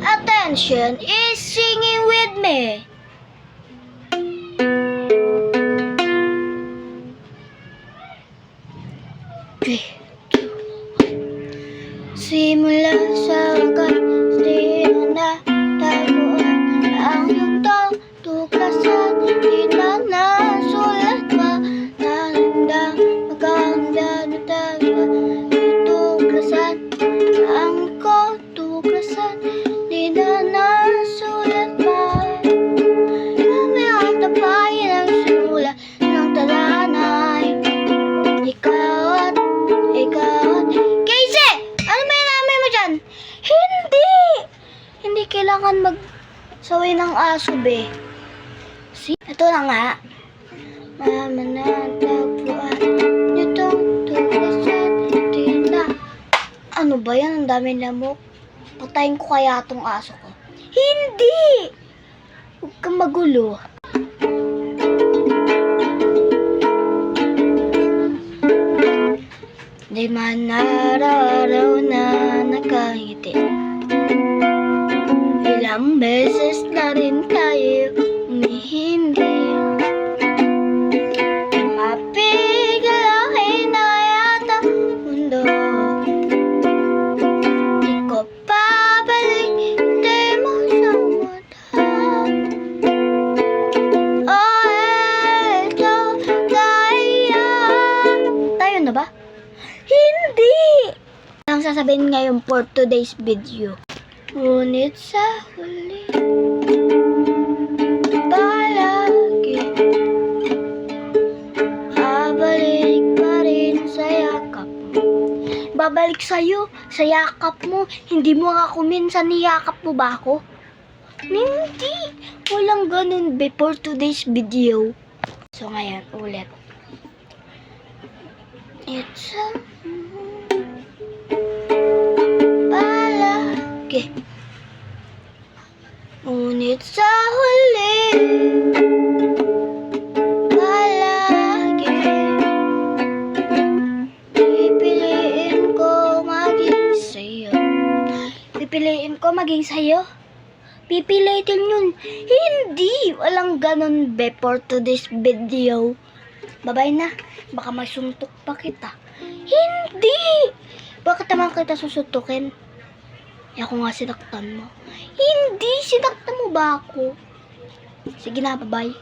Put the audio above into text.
Attention is singing with me. Simula sa wakas, di na tagpuan ang yugtong tuklasan, di na nasulat pa, nalandang maganda na tagpuan, tuklasan, ang ko tuklasan, di na nasulat pa. Kami ang tapayin ang simula ng talanay. Ikaw at Casey! Ano may namin mo dyan? Hindi kailangan magsaway ng aso, be. See? Ito na nga. Mama na tagpuan nitong tuklasan, di na. Ano ba yan? Ang dami lamok. Patayin ko kaya itong aso ko. Hindi! Huwag kang magulo. Di man nararaw na nakangiti. Ilang beses na rin tayo umihindi. Mapigalahin na yata mundo. Di ko pabalik, hindi mo sa mata. Oh, eto tayo. Tayo na ba? Hindi! Ang sasabihin ngayon for today's video. Ngunit sa huli, palagi babalik pa rin sa yakap mo. Babalik sa'yo, sa yakap mo. Hindi mo ako minsan niyakap mo ba ako? Hindi! Walang ganun before today's video. So ngayon, ulit. It's a palagi, ngunit sa huli, palagi pipiliin ko maging sa'yo. Pipiliin ko maging sa'yo? Pipilitin yun. Hindi! Walang ganun before today's video. Babay na. Baka masuntok pa kita. Hindi! Bakit naman kita susuntukin? Ako nga sinaktan mo. Hindi! Sinaktan mo ba ako? Sige na, bye-bye.